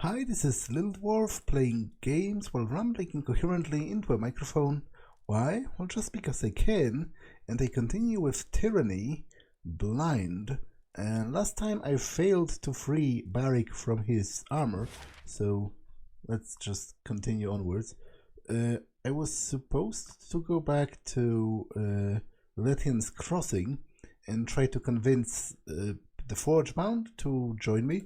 Hi, this is Little Dwarf playing games while rambling incoherently into a microphone. Why? Well, just because I can, and I continue with Tyranny, blind. And last time I failed to free Barik from his armor, so let's just continue onwards. I was supposed to go back to Lethian's Crossing and try to convince the Forgebound to join me.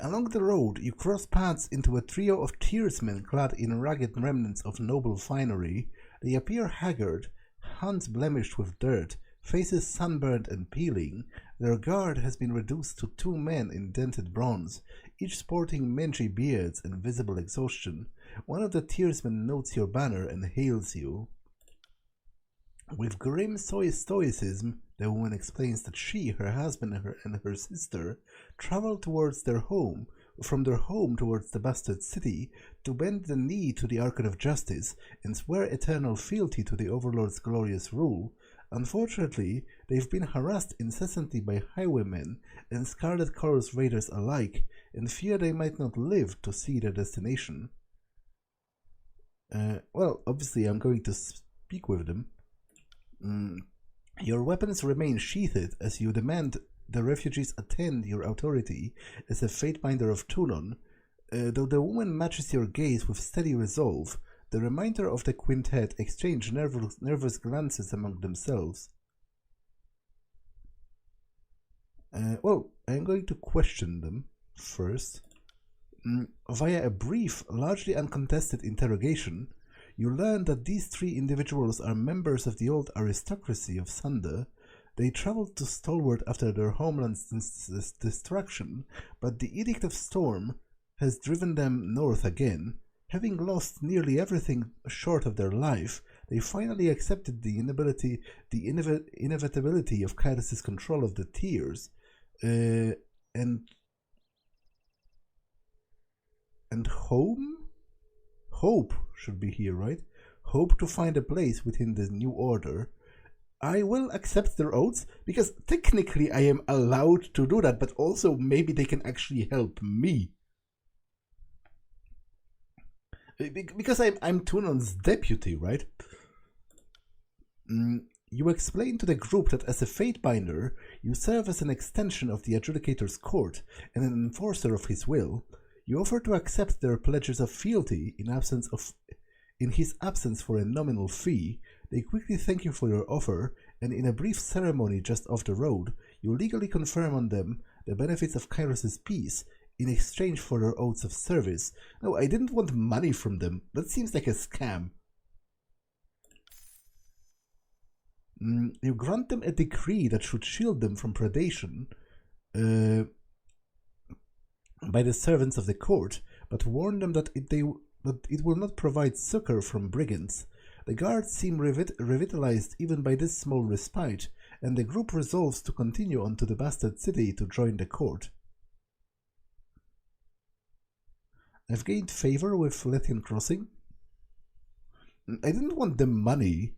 Along the road, you cross paths into a trio of tearsmen clad in ragged remnants of noble finery. They appear haggard, hands blemished with dirt, faces sunburned and peeling. Their guard has been reduced to 2 men in dented bronze, each sporting mangy beards and visible exhaustion. One of the tearsmen notes your banner and hails you. With grim stoicism, the woman explains that she, her husband, and her sister traveled from their home towards the bastard city to bend the knee to the Archon of Justice and swear eternal fealty to the Overlord's glorious rule. Unfortunately, they've been harassed incessantly by highwaymen and Scarlet Chorus raiders alike, and fear they might not live to see their destination. Well, obviously I'm going to speak with them. Your weapons remain sheathed as you demand the refugees attend your authority as a Fatebinder of Tunon. Though the woman matches your gaze with steady resolve, the remainder of the quintet exchange nervous glances among themselves. Well, I'm going to question them first. Via a brief, largely uncontested interrogation, you learn that these 3 individuals are members of the old aristocracy of Sunder. They traveled to Stalwart after their homeland's destruction, but the Edict of Storm has driven them north again. Having lost nearly everything short of their life, they finally accepted the inevitability of Kairos' control of the Tears, and Hope should be here, right? Hope to find a place within the new order. I will accept their oaths, because technically I am allowed to do that, but also maybe they can actually help me. Because I'm Tunon's deputy, right? You explain to the group that as a Fatebinder, you serve as an extension of the Adjudicator's court and an enforcer of his will. You offer to accept their pledges of fealty in his absence for a nominal fee. They quickly thank you for your offer, and in a brief ceremony just off the road, you legally confirm on them the benefits of Kairos' peace in exchange for their oaths of service. No, I didn't want money from them. That seems like a scam. You grant them a decree that should shield them from predation by the servants of the court, but warn them that it will not provide succor from brigands. The guards seem revitalized even by this small respite, and the group resolves to continue on to the bastard city to join the court. I've gained favor with Lethian Crossing. I didn't want the money.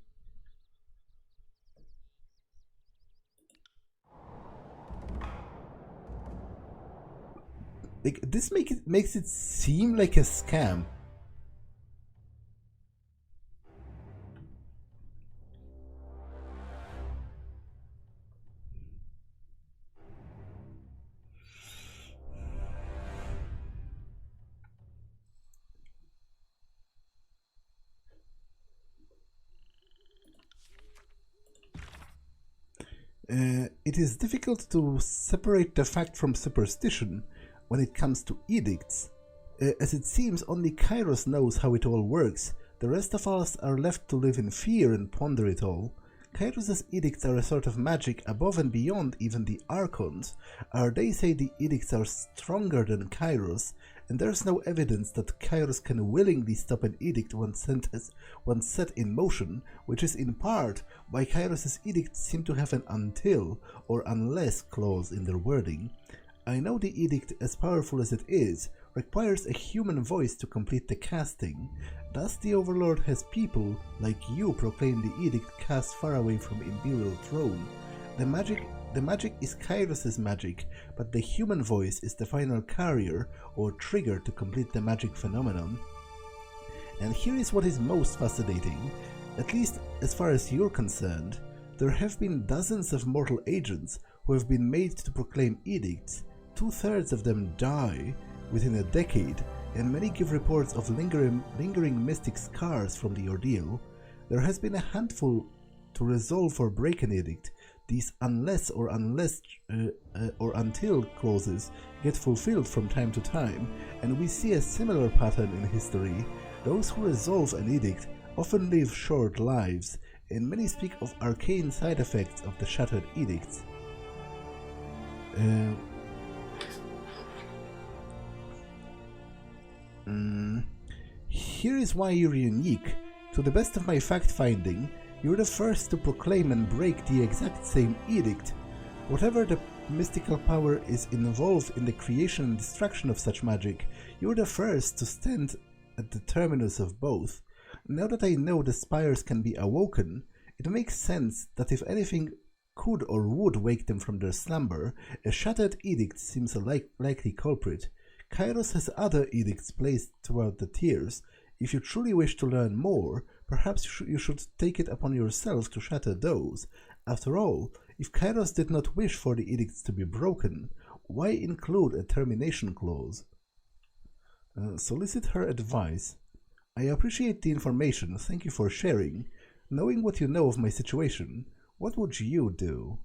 Like, this makes it seem like a scam. It is difficult to separate the fact from superstition when it comes to edicts, as it seems only Kairos knows how it all works. The rest of us are left to live in fear and ponder it all. Kairos' edicts are a sort of magic above and beyond even the Archons. They say the edicts are stronger than Kairos, and there's no evidence that Kairos can willingly stop an edict once set in motion, which is in part why Kairos' edicts seem to have an until or unless clause in their wording. I know the edict, as powerful as it is, requires a human voice to complete the casting. Thus the Overlord has people like you proclaim the edict cast far away from Imperial throne. The magic is Kairos' magic, but the human voice is the final carrier or trigger to complete the magic phenomenon. And here is what is most fascinating, at least as far as you're concerned. There have been dozens of mortal agents who have been made to proclaim edicts. 2/3 of them die within a decade, and many give reports of lingering mystic scars from the ordeal. There has been a handful to resolve or break an edict. These unless or until clauses get fulfilled from time to time, and we see a similar pattern in history. Those who resolve an edict often live short lives, and many speak of arcane side effects of the shattered edicts. Here is why you're unique. To the best of my fact-finding, you're the first to proclaim and break the exact same edict. Whatever the mystical power is involved in the creation and destruction of such magic, you're the first to stand at the terminus of both. Now that I know the spires can be awoken, it makes sense that if anything could or would wake them from their slumber, a shattered edict seems a likely culprit. Kairos has other edicts placed throughout the tiers. If you truly wish to learn more, perhaps you should take it upon yourself to shatter those. After all, if Kairos did not wish for the edicts to be broken, why include a termination clause? Solicit her advice. I appreciate the information, thank you for sharing. Knowing what you know of my situation, what would you do?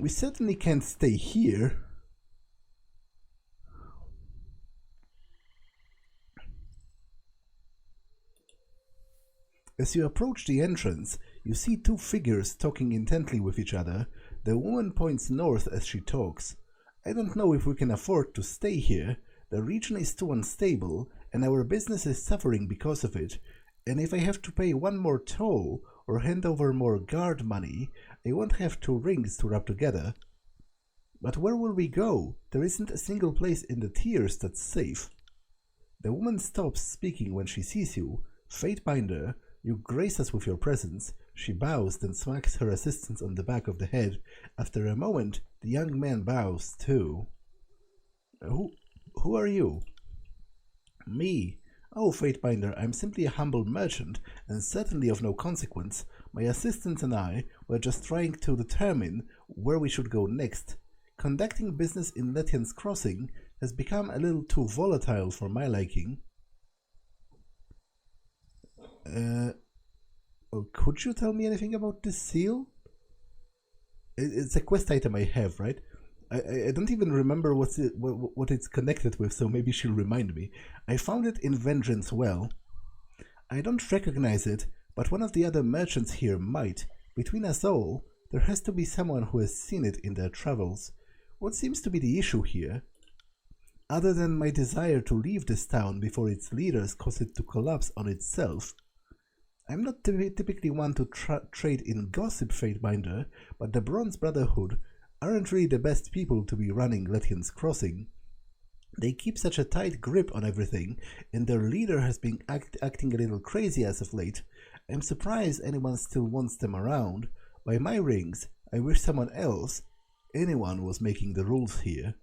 We certainly can't stay here. As you approach the entrance, you see two figures talking intently with each other. The woman points north as she talks. I don't know if we can afford to stay here. The region is too unstable, and our business is suffering because of it. And if I have to pay one more toll or hand over more guard money, I won't have 2 rings to rub together. But where will we go? There isn't a single place in the tiers that's safe. The woman stops speaking when she sees you. Fatebinder, you grace us with your presence. She bows, then smacks her assistant on the back of the head. After a moment, the young man bows too. Who are you? Me. Oh, Fatebinder, I'm simply a humble merchant, and certainly of no consequence. My assistant and I were just trying to determine where we should go next. Conducting business in Lethian's Crossing has become a little too volatile for my liking. Could you tell me anything about this seal? It's a quest item I have, right? I don't even remember what it's connected with, so maybe she'll remind me. I found it in Vengeance Well. I don't recognize it, but one of the other merchants here might. Between us all, there has to be someone who has seen it in their travels. What seems to be the issue here? Other than my desire to leave this town before its leaders cause it to collapse on itself. I'm not typically one to trade in gossip, Fatebinder, but the Bronze Brotherhood aren't really the best people to be running Lethian's Crossing. They keep such a tight grip on everything, and their leader has been acting a little crazy as of late. I'm surprised anyone still wants them around. By my rings, I wish anyone was making the rules here.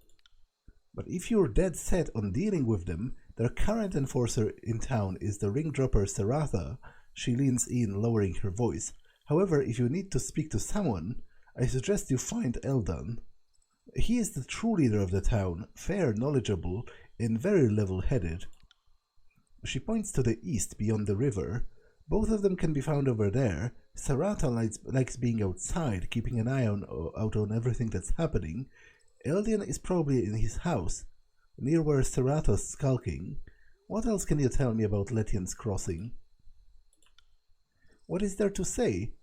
But if you're dead set on dealing with them, their current enforcer in town is the ring dropper Saratha. She leans in, lowering her voice. However, if you need to speak to someone, I suggest you find Eldian. He is the true leader of the town, fair, knowledgeable, and very level-headed. She points to the east beyond the river. Both of them can be found over there. Saratha likes being outside, keeping an eye out on everything that's happening. Eldian is probably in his house, near where Saratha's skulking. What else can you tell me about Lethian's Crossing? What is there to say?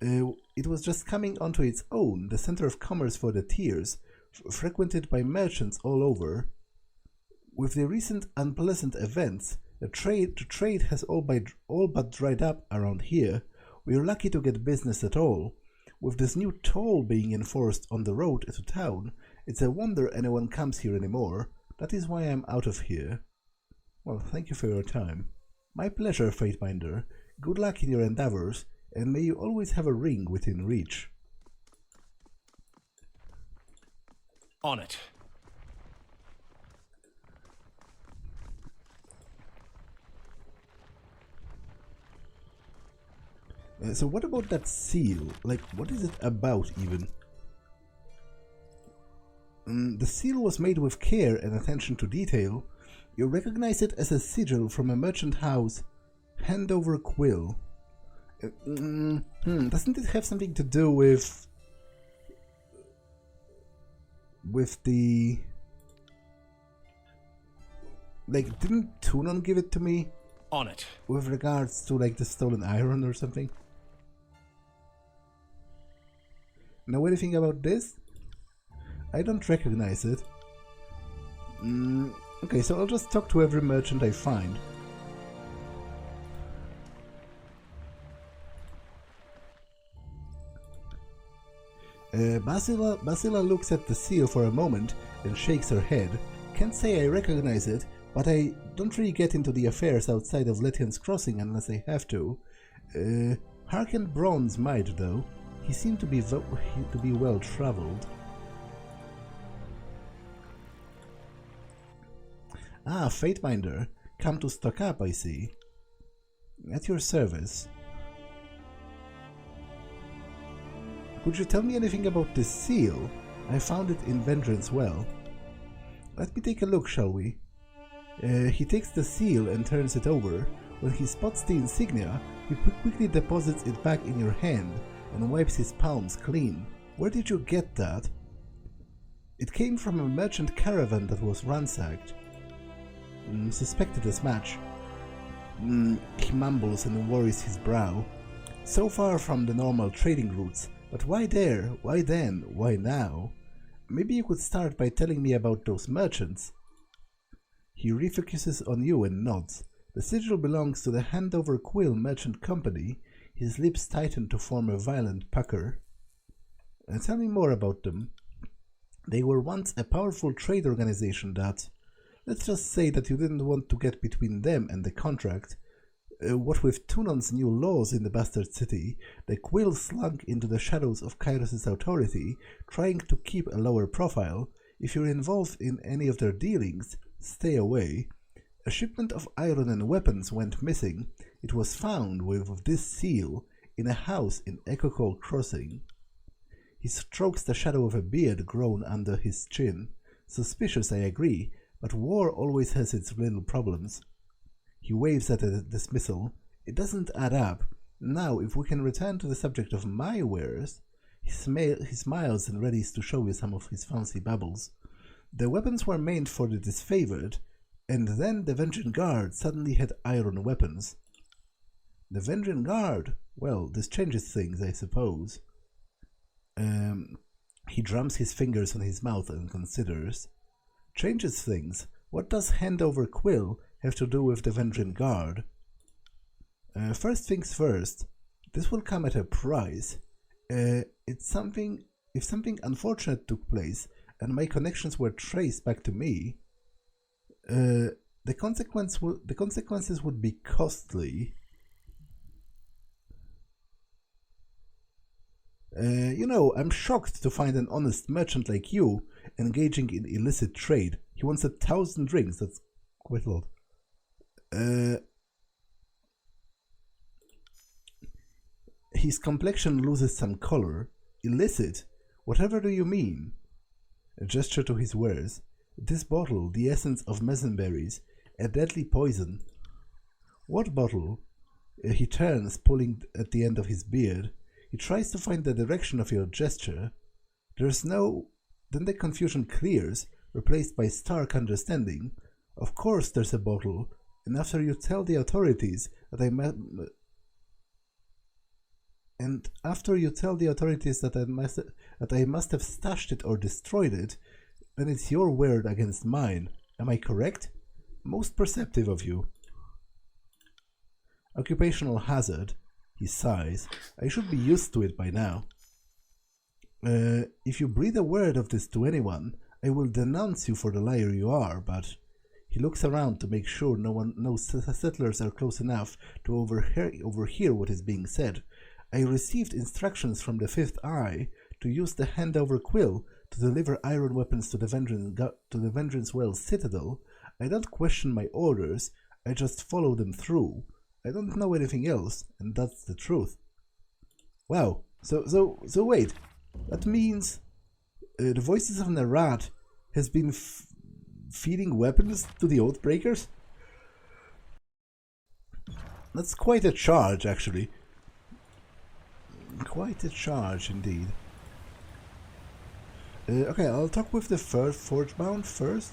It was just coming onto its own, the center of commerce for the tiers, frequented by merchants all over. With the recent unpleasant events, The trade has all but dried up around here. We're lucky to get business at all. With this new toll being enforced on the road to town, it's a wonder anyone comes here anymore. That is why I'm out of here. Well, thank you for your time. My pleasure, Fatebinder. Good luck in your endeavors, and may you always have a ring within reach. On it. So what about that seal? Like, what is it about, even? The seal was made with care and attention to detail. You recognize it as a sigil from a merchant house. Handover quill. Doesn't it have something to do with the... Like, didn't Tunon give it to me? On it. With regards to, like, the stolen iron or something? Know anything about this? I don't recognize it. Okay, so I'll just talk to every merchant I find. Basila looks at the seal for a moment and shakes her head. Can't say I recognize it, but I don't really get into the affairs outside of Lethian's Crossing unless I have to. Harken Bronze might, though. He seemed to be well traveled. Ah, Fatebinder. Come to stock up, I see. At your service. Could you tell me anything about this seal? I found it in Vengeance Well. Let me take a look, shall we? He takes the seal and turns it over. When he spots the insignia, he quickly deposits it back in your hand and wipes his palms clean. Where did you get that? It came from a merchant caravan that was ransacked. Suspected as much. He mumbles and worries his brow. So far from the normal trading routes, but why there? Why then? Why now? Maybe you could start by telling me about those merchants. He refocuses on you and nods. The sigil belongs to the Handover Quill Merchant Company. His lips tighten to form a violent pucker. Tell me more about them. They were once a powerful trade organization that... Let's just say that you didn't want to get between them and the contract. What with Tunon's new laws in the Bastard City, the Quill slunk into the shadows of Kairos' authority, trying to keep a lower profile. If you're involved in any of their dealings, stay away. A shipment of iron and weapons went missing. It was found with this seal in a house in Echocoal Crossing. He strokes the shadow of a beard grown under his chin. Suspicious, I agree, but war always has its little problems. He waves at a dismissal. It doesn't add up. Now, if we can return to the subject of my wares... He smiles and readies to show you some of his fancy bubbles. The weapons were meant for the disfavored, and then the Vengeance Guard suddenly had iron weapons. The Vengeance Guard? Well, this changes things, I suppose. He drums his fingers on his mouth and considers. Changes things? What does Handover Quill have to do with the Vengeance Guard? First things first, this will come at a price. If something unfortunate took place and my connections were traced back to me, the consequences would be costly. I'm shocked to find an honest merchant like you engaging in illicit trade. He wants 1,000 rings. That's quite a lot. His complexion loses some color. Illicit? Whatever do you mean? A gesture to his wares. This bottle, the essence of mesenberries, a deadly poison. What bottle? He turns, pulling at the end of his beard. He tries to find the direction of your gesture. There's no... Then the confusion clears, replaced by stark understanding. Of course there's a bottle, and after you tell the authorities that I must have stashed it or destroyed it, then it's your word against mine. Am I correct? Most perceptive of you. Occupational hazard. He sighs. I should be used to it by now. If you breathe a word of this to anyone, I will denounce you for the liar you are, but... He looks around to make sure no settlers are close enough to overhear what is being said. I received instructions from the Fifth Eye to use the handover quill to deliver iron weapons to the Vengeance Well's citadel. I don't question my orders, I just follow them through. I don't know anything else, and that's the truth. Wow, so wait, that means the Voices of Nerat has been feeding weapons to the Oathbreakers? That's quite a charge, actually. Quite a charge, indeed. Okay, I'll talk with the Forgebound first.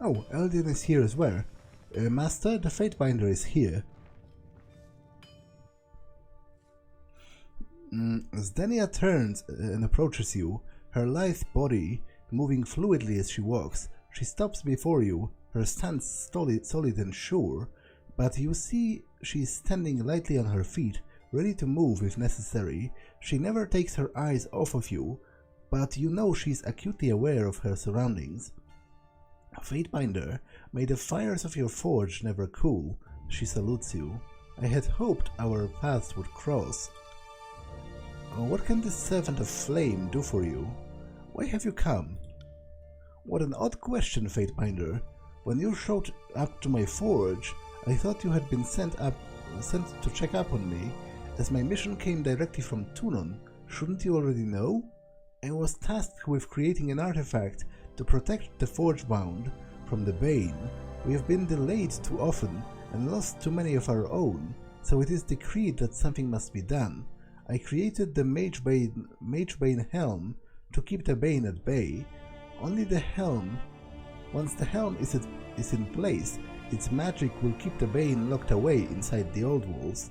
Oh, Eldian is here as well. Master, the Fatebinder is here. As Deya turns and approaches you, her lithe body moving fluidly as she walks, she stops before you, her stance solid and sure, but you see she is standing lightly on her feet, ready to move if necessary. She never takes her eyes off of you, but you know she is acutely aware of her surroundings. Fatebinder, may the fires of your forge never cool. She salutes you. I had hoped our paths would cross. What can this servant of flame do for you? Why have you come? What an odd question, Fatebinder. When you showed up to my forge, I thought you had been sent to check up on me, as my mission came directly from Tunon. Shouldn't you already know? I was tasked with creating an artifact to protect the Forgebound from the Bane. We have been delayed too often and lost too many of our own, so it is decreed that something must be done. I created the Magebane helm to keep the Bane at bay. Once the helm is in place, its magic will keep the Bane locked away inside the old walls.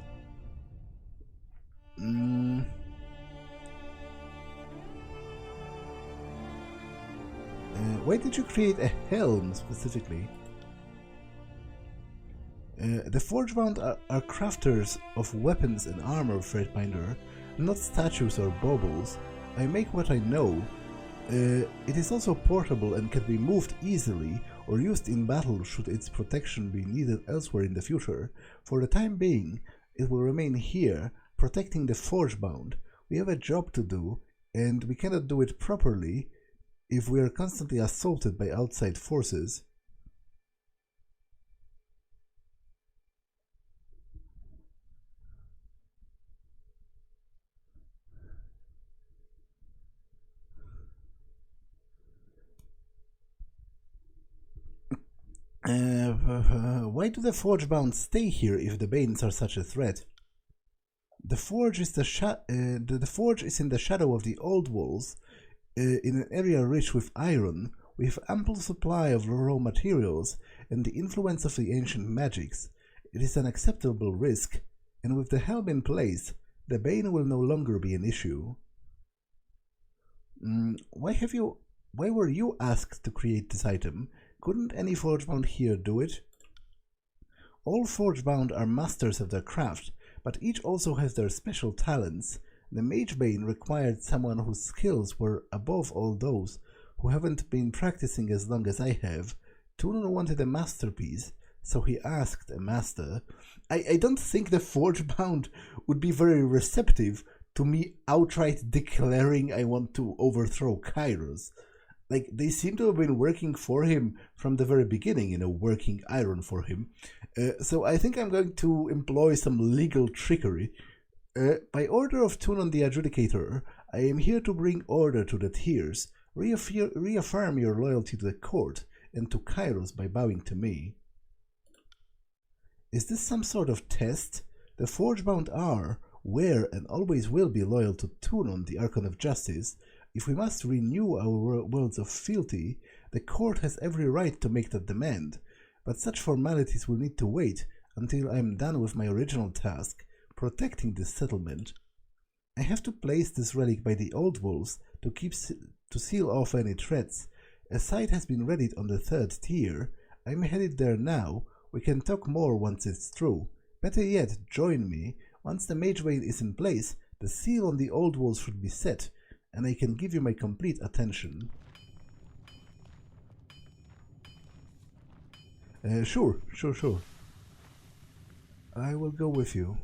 Why did you create a helm specifically? The Forgebound are crafters of weapons and armor, Fatebinder, not statues or baubles. I make what I know. It is also portable and can be moved easily or used in battle should its protection be needed elsewhere in the future. For the time being, it will remain here, protecting the Forgebound. We have a job to do, and we cannot do it properly if we are constantly assaulted by outside forces. Why do the Forgebound stay here if the Banes are such a threat? The forge is the forge is in the shadow of the old walls, in an area rich with iron. We have ample supply of raw materials and the influence of the ancient magics. It is an acceptable risk, and with the helm in place, the Bane will no longer be an issue. Why were you asked to create this item? Couldn't any Forgebound here do it? All Forgebound are masters of their craft, but each also has their special talents. The Magebane required someone whose skills were above all those who haven't been practicing as long as I have. Tunon wanted a masterpiece, so he asked a master. I don't think the Forgebound would be very receptive to me outright declaring I want to overthrow Kairos. Like, they seem to have been working for him from the very beginning, working iron for him. So I think I'm going to employ some legal trickery. By order of Tunon the Adjudicator, I am here to bring order to the Tears. Reaffirm your loyalty to the court and to Kairos by bowing to me. Is this some sort of test? The Forgebound are, were, and always will be loyal to Tunon, the Archon of Justice. If we must renew our worlds of fealty, the court has every right to make that demand, but such formalities will need to wait until I am done with my original task, protecting this settlement. I have to place this relic by the Old Wolves to seal off any threats. A site has been readied on the 3rd tier. I'm headed there now. We can talk more once it's through. Better yet, join me. Once the Mage Veil is in place, the seal on the Old Wolves should be set, and I can give you my complete attention. Sure. I will go with you.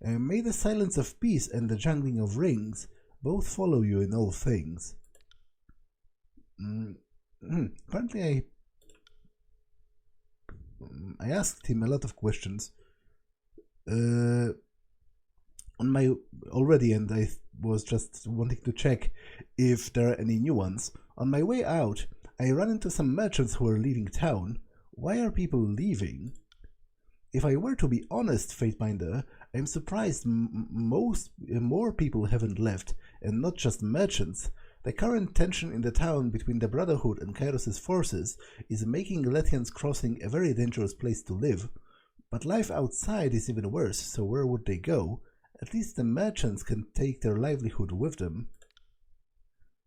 May the silence of peace and the jangling of rings both follow you in all things. Apparently I asked him a lot of questions on my already, and I was just wanting to check if there are any new ones. On my way out, I ran into some merchants who are leaving town. Why are people leaving? If I were to be honest, Fatebinder, I'm surprised more people haven't left, and not just merchants. The current tension in the town between the Brotherhood and Kairos' forces is making Lethian's Crossing a very dangerous place to live. But life outside is even worse, so where would they go? At least the merchants can take their livelihood with them.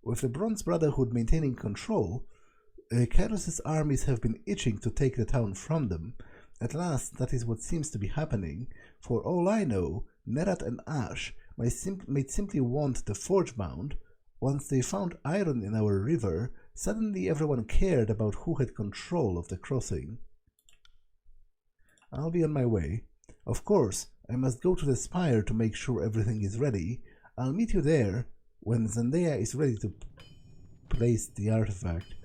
With the Bronze Brotherhood maintaining control, Kairos' armies have been itching to take the town from them. At last, that is what seems to be happening. For all I know, Nerat and Ash might simply want the Forgebound. Once they found iron in our river, suddenly everyone cared about who had control of the crossing. I'll be on my way. Of course, I must go to the spire to make sure everything is ready. I'll meet you there when Deya is ready to place the artifact.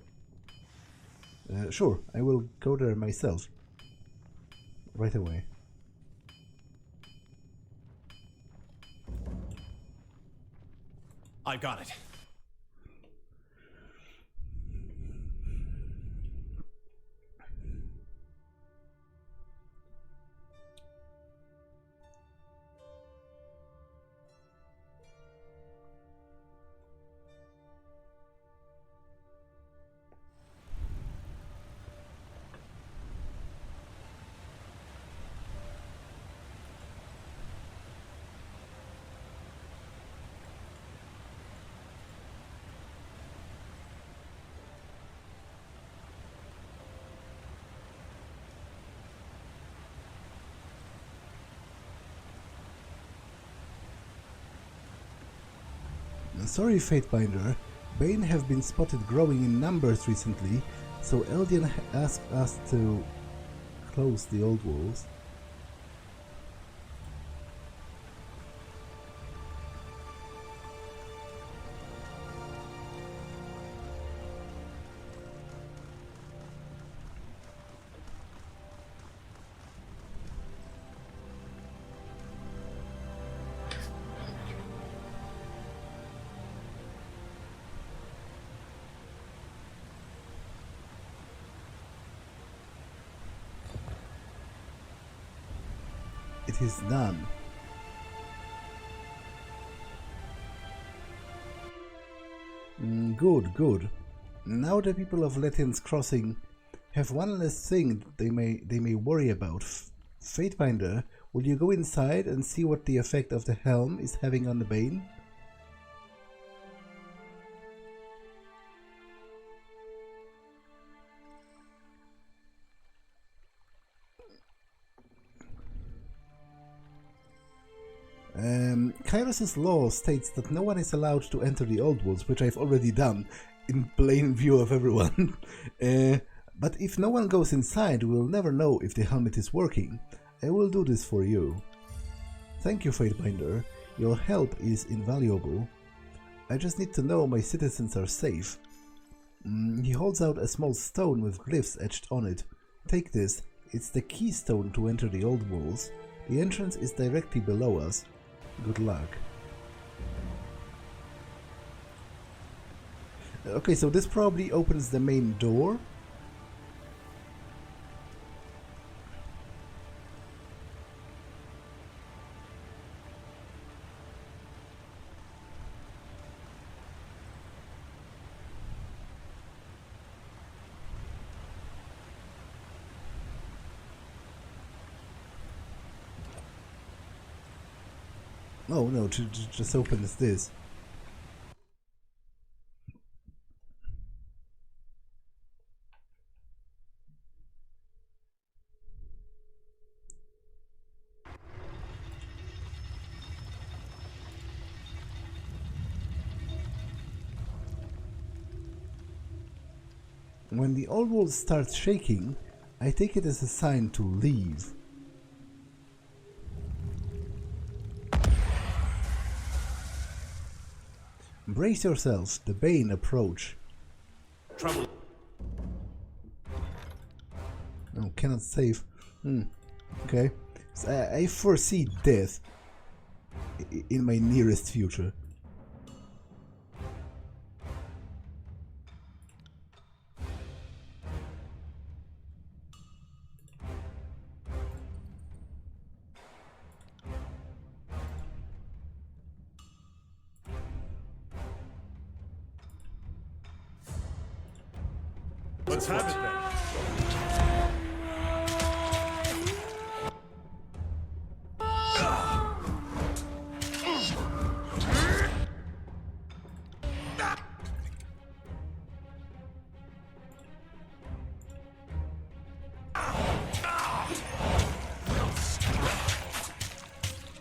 Sure, I will go there myself. Right away. I've got it. Sorry, Fatebinder. Bane have been spotted growing in numbers recently, so Eldian asked us to close the Old Walls. It is done. Good. Now the people of Lethian's Crossing have one less thing they may worry about. Fatebinder, will you go inside and see what the effect of the helm is having on the Bane? Kairos' law states that no one is allowed to enter the Old Walls, which I've already done in plain view of everyone. But if no one goes inside, we'll never know if the helmet is working. I will do this for you. Thank you, Fatebinder. Your help is invaluable. I just need to know my citizens are safe. He holds out a small stone with glyphs etched on it. Take this. It's the keystone to enter the old walls. The entrance is directly below us. Good luck. Okay, so this probably opens the main door. Oh no, just opens this. When the old wall starts shaking, I take it as a sign to leave. Brace yourselves, the Bane approach. Trouble. No, cannot save. Okay. So I foresee death in my nearest future. Let's have it then.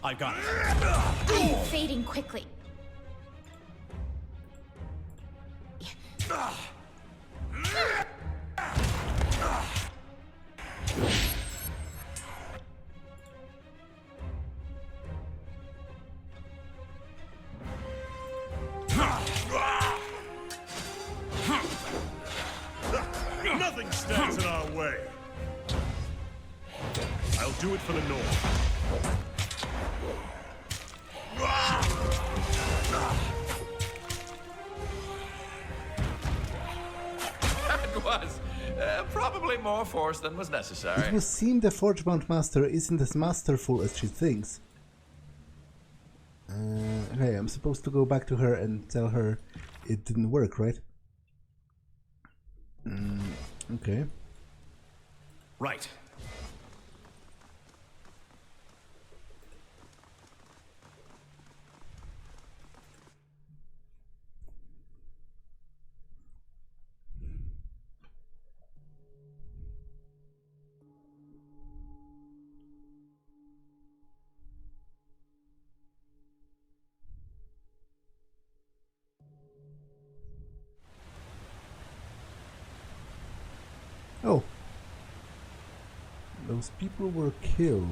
I got it. I'm fading quickly. Nothing stands in our way. I'll do it for the North. It was probably more force than was necessary. It would seem the Forgebound master isn't as masterful as she thinks. Okay, I'm supposed to go back to her and tell her it didn't work, right? Okay. Right. Oh. Those people were killed.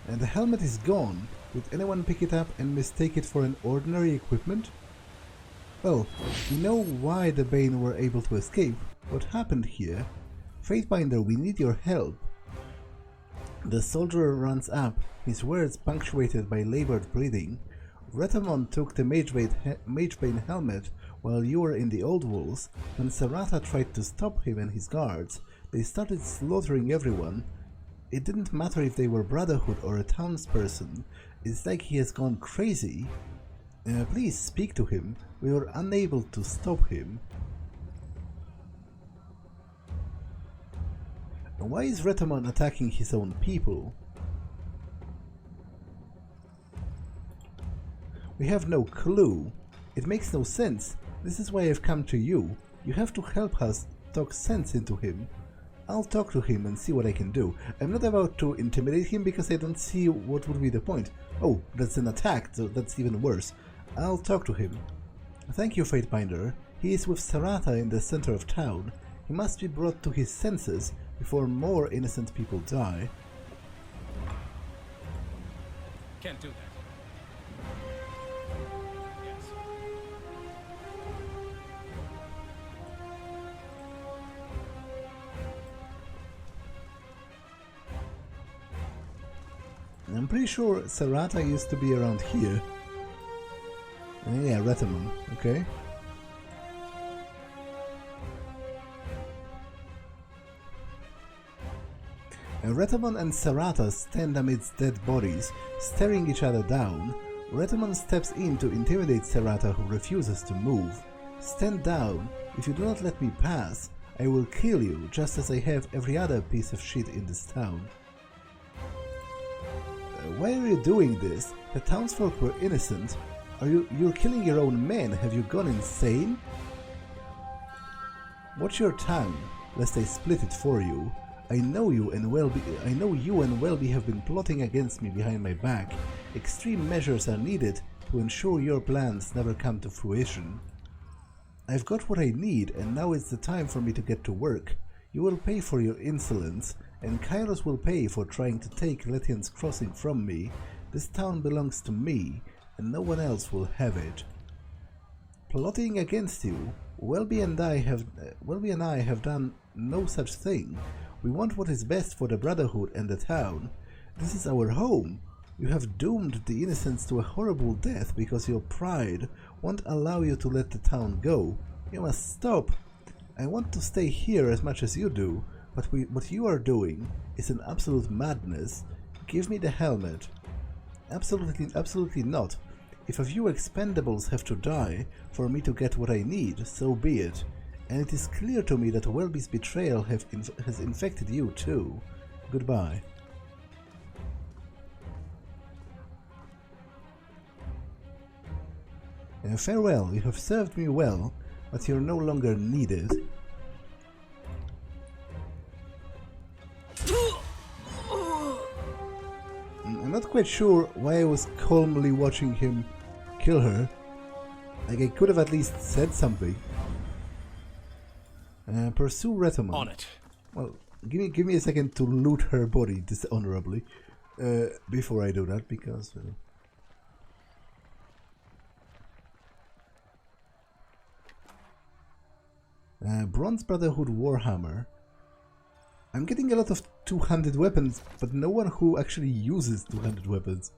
And the helmet is gone. Did anyone pick it up and mistake it for an ordinary equipment? Well, we know why the Bane were able to escape. What happened here? Fatebinder, we need your help. The soldier runs up, his words punctuated by labored breathing. Retamon took the Magebane helmet while you were in the old walls. When Sarata tried to stop him and his guards, they started slaughtering everyone. It didn't matter if they were Brotherhood or a townsperson. It's like he has gone crazy. Please speak to him. We were unable to stop him. Why is Retamon attacking his own people? We have no clue. It makes no sense. This is why I've come to you. You have to help us talk sense into him. I'll talk to him and see what I can do. I'm not about to intimidate him because I don't see what would be the point. Oh, that's an attack, so that's even worse. I'll talk to him. Thank you, Fatebinder. He is with Sarata in the center of town. He must be brought to his senses before more innocent people die. Can't do that. Yes. I'm pretty sure Sarata used to be around here. Yeah, Retamon, okay. Retamon and Sarata stand amidst dead bodies, staring each other down. Retamon steps in to intimidate Sarata, who refuses to move. Stand down. If you do not let me pass, I will kill you, just as I have every other piece of shit in this town. Why are you doing this? The townsfolk were innocent. You're killing your own men. Have you gone insane? Watch your tongue, lest I split it for you. I know you and Welby have been plotting against me behind my back. Extreme measures are needed to ensure your plans never come to fruition. I've got what I need, and now it's the time for me to get to work. You will pay for your insolence, and Kairos will pay for trying to take Lethian's Crossing from me. This town belongs to me, and no one else will have it. Plotting against you, Welby and I have done no such thing. We want what is best for the Brotherhood and the town. This is our home. You have doomed the innocents to a horrible death because your pride won't allow you to let the town go. You must stop. I want to stay here as much as you do, but what you are doing is an absolute madness. Give me the helmet. Absolutely not. If a few expendables have to die for me to get what I need, so be it. And it is clear to me that Welby's betrayal has infected you too. Goodbye. Farewell, you have served me well, but you're no longer needed. I'm not quite sure why I was calmly watching him kill her. Like, I could have at least said something. Pursue Retamon. On it. Well, give me a second to loot her body dishonorably before I do that, because Bronze Brotherhood Warhammer. I'm getting a lot of two-handed weapons, but no one who actually uses two-handed weapons.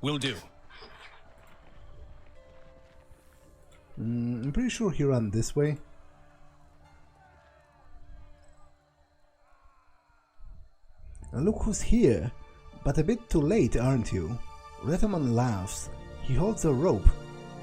Will do. I'm pretty sure he ran this way. And look who's here! But a bit too late, aren't you? Retamon laughs. He holds a rope,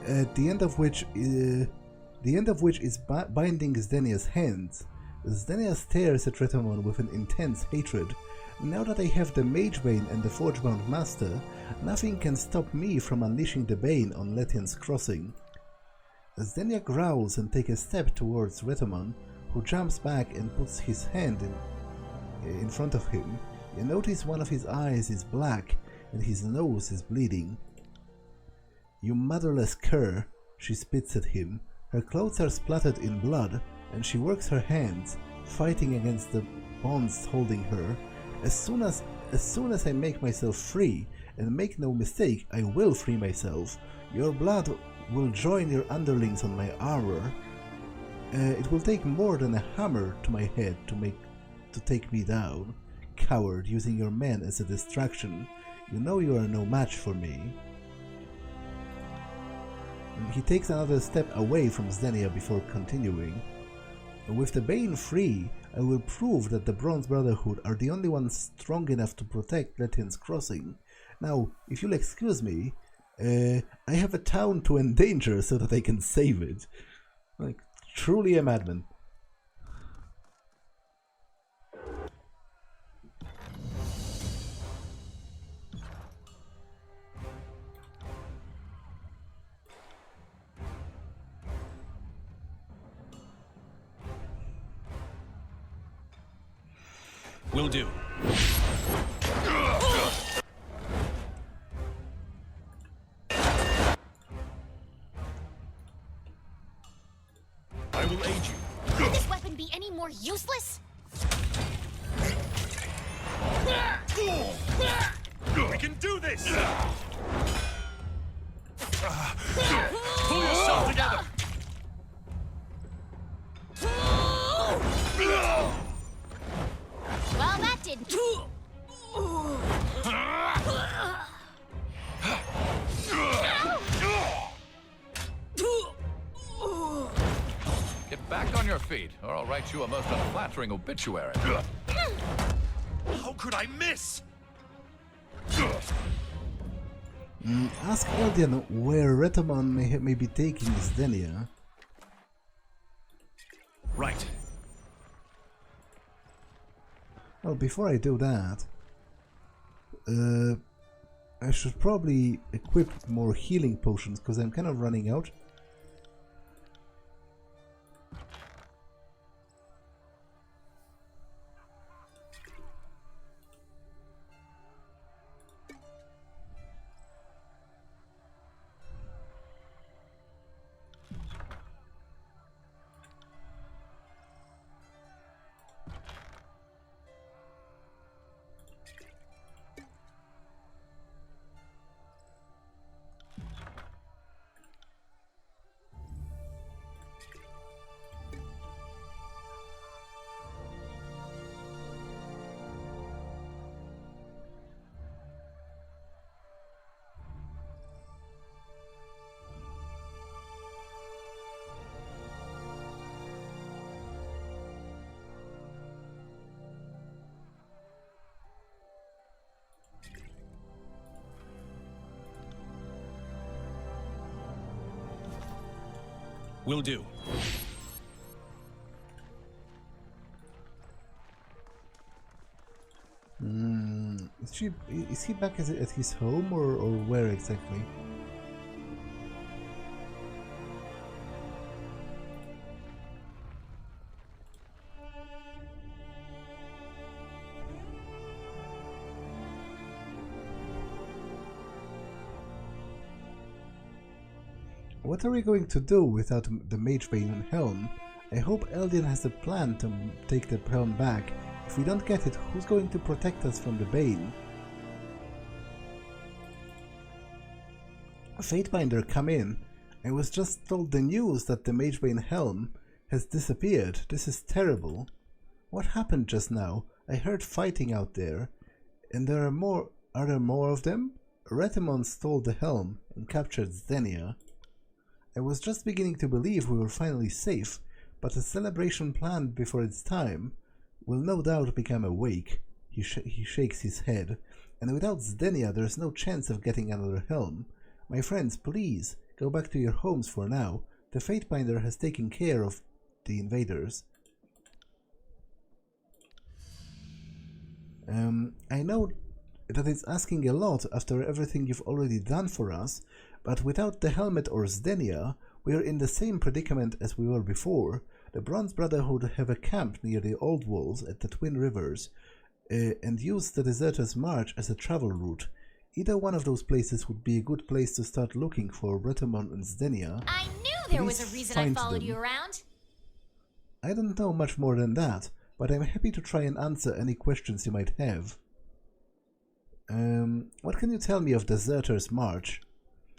at the end of which is binding Zdenia's hands. Zdenia stares at Retamon with an intense hatred. Now that I have the Magebane and the Forgebound Master, nothing can stop me from unleashing the Bane on Lethian's Crossing. Zdenia growls and takes a step towards Retamon, who jumps back and puts his hand in front of him. You notice one of his eyes is black and his nose is bleeding. You motherless cur, she spits at him. Her clothes are splattered in blood, and she works her hands, fighting against the bonds holding her. As soon as I make myself free, and make no mistake, I will free myself, your blood will join your underlings on my armor. It will take more than a hammer to my head to take me down. Coward, using your men as a distraction. You know you are no match for me. And he takes another step away from Zdenia before continuing. With the Bane free, I will prove that the Bronze Brotherhood are the only ones strong enough to protect Lethian's Crossing. Now, if you'll excuse me, I have a town to endanger so that I can save it. Like, truly a madman. Will do. I will aid you. Could this weapon be any more useless? We can do this! Pull yourself together! Well, that didn't. Get back on your feet, or I'll write you a most unflattering obituary. How could I miss? Ask Eldian where Retamon may be taking his Deya. Right. Well, before I do that, I should probably equip more healing potions because I'm kind of running out. Will do. Is he back at his home or where exactly? What are we going to do without the Magebane and Helm? I hope Eldian has a plan to take the Helm back. If we don't get it, who's going to protect us from the Bane? Fatebinder, come in. I was just told the news that the Magebane Helm has disappeared. This is terrible. What happened just now? I heard fighting out there. And there are more. Are there more of them? Retamon stole the Helm and captured Deya. I was just beginning to believe we were finally safe, but a celebration planned before its time will no doubt become a wake. He shakes his head. And without Deya, there's no chance of getting another Helm. My friends, please, go back to your homes for now. The Fatebinder has taken care of the invaders. I know that it's asking a lot after everything you've already done for us, but without the helmet or Deya, we are in the same predicament as we were before. The Bronze Brotherhood have a camp near the Old Walls at the Twin Rivers, and use the Deserters' March as a travel route. Either one of those places would be a good place to start looking for Retamon and Deya. I knew there was a reason I followed you around. I don't know much more than that, but I'm happy to try and answer any questions you might have. What can you tell me of Deserters' March?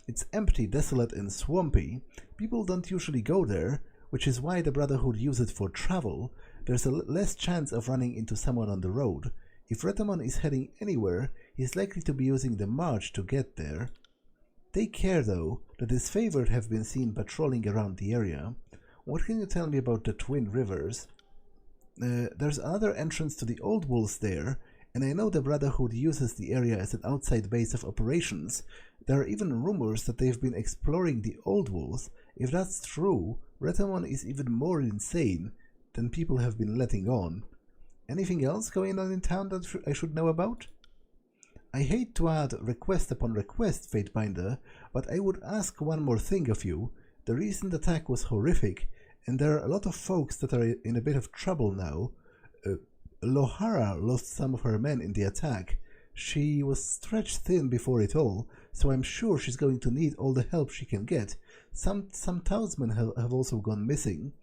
It's empty, desolate and swampy. People don't usually go there, which is why the Brotherhood use it for travel. There's a less chance of running into someone on the road. If Retamon is heading anywhere, he's likely to be using the march to get there. Take care, though, that his favored have been seen patrolling around the area. What can you tell me about the Twin Rivers? There's another entrance to the Old Walls there, and I know the Brotherhood uses the area as an outside base of operations. There are even rumors that they've been exploring the Old Walls. If that's true, Retamon is even more insane than people have been letting on. Anything else going on in town that I should know about? I hate to add request upon request, Fatebinder, but I would ask one more thing of you. The recent attack was horrific, and there are a lot of folks that are in a bit of trouble now. Lohara lost some of her men in the attack. She was stretched thin before it all, so I'm sure she's going to need all the help she can get. Some townsmen have also gone missing.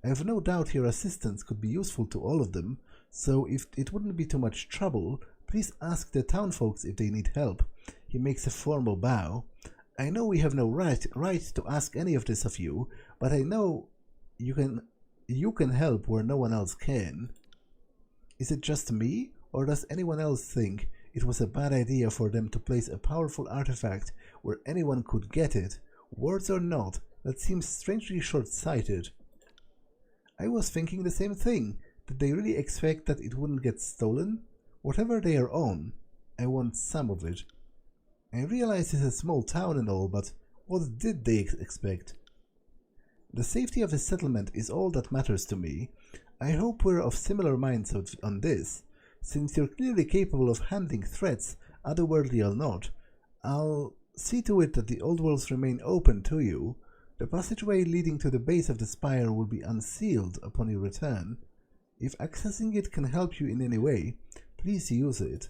I have no doubt your assistance could be useful to all of them, so if it wouldn't be too much trouble, please ask the townfolks if they need help. He makes a formal bow. I know we have no right to ask any of this of you, but I know you can help where no one else can. Is it just me, or does anyone else think it was a bad idea for them to place a powerful artifact where anyone could get it? Words or not, that seems strangely short-sighted. I was thinking the same thing. Did they really expect that it wouldn't get stolen? Whatever they are on, I want some of it. I realize it's a small town and all, but what did they expect? The safety of the settlement is all that matters to me. I hope we're of similar minds on this. Since you're clearly capable of handling threats, otherworldly or not, I'll see to it that the old worlds remain open to you. The passageway leading to the base of the spire will be unsealed upon your return. If accessing it can help you in any way, please use it.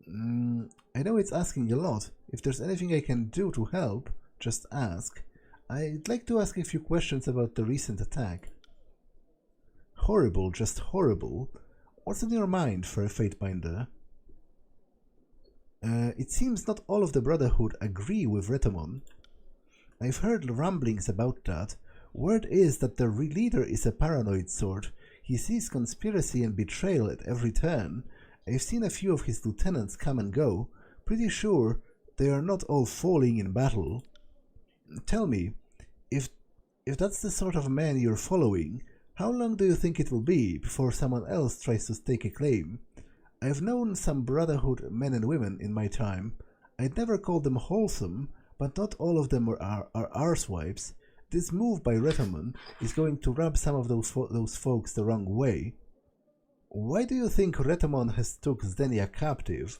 I know it's asking a lot. If there's anything I can do to help, just ask. I'd like to ask a few questions about the recent attack. Horrible, just horrible. What's in your mind for a Fatebinder? It seems not all of the Brotherhood agree with Retamon. I've heard rumblings about that. Word is that the leader is a paranoid sort. He sees conspiracy and betrayal at every turn. I've seen a few of his lieutenants come and go. Pretty sure they are not all falling in battle. Tell me, if that's the sort of man you're following, how long do you think it will be before someone else tries to stake a claim? I've known some Brotherhood men and women in my time. I'd never call them wholesome, but not all of them are arsewipes. This move by Retamon is going to rub some of those folks the wrong way. Why do you think Retamon has took Deya captive?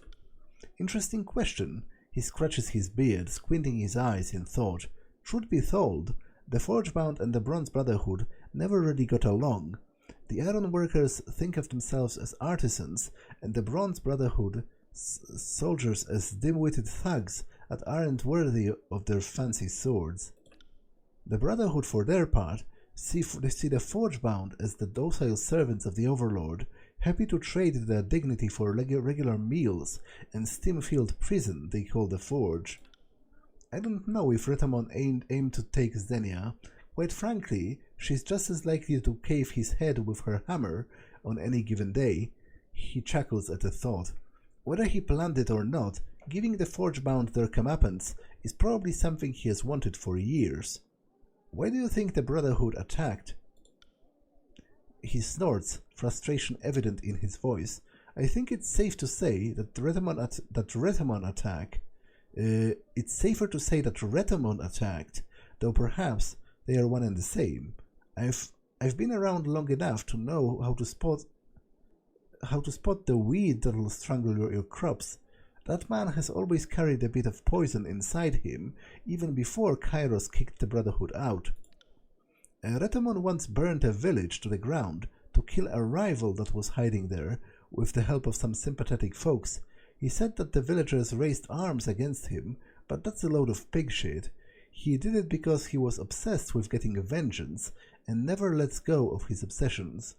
Interesting question. He scratches his beard, squinting his eyes in thought. Truth be told, the Forgebound and the Bronze Brotherhood never really got along. The Iron Workers think of themselves as artisans, and the Bronze Brotherhood soldiers as dim-witted thugs that aren't worthy of their fancy swords. The Brotherhood, for their part, see the Forgebound as the docile servants of the Overlord, happy to trade their dignity for regular meals and steam-filled prison they call the Forge. I don't know if Retamon aimed to take Deya. Quite frankly, she's just as likely to cave his head with her hammer on any given day. He chuckles at the thought. Whether he planned it or not, giving the Forgebound their comeuppance is probably something he has wanted for years. Why do you think the Brotherhood attacked? He snorts, frustration evident in his voice. I think it's safe to say that Retamon attacked. It's safer to say that Retamon attacked, though perhaps they are one and the same. I've been around long enough to know how to spot the weed that'll strangle your crops. That man has always carried a bit of poison inside him, even before Kairos kicked the Brotherhood out. Retamon once burned a village to the ground to kill a rival that was hiding there, with the help of some sympathetic folks. He said that the villagers raised arms against him, but that's a load of pig shit. He did it because he was obsessed with getting vengeance, and never lets go of his obsessions.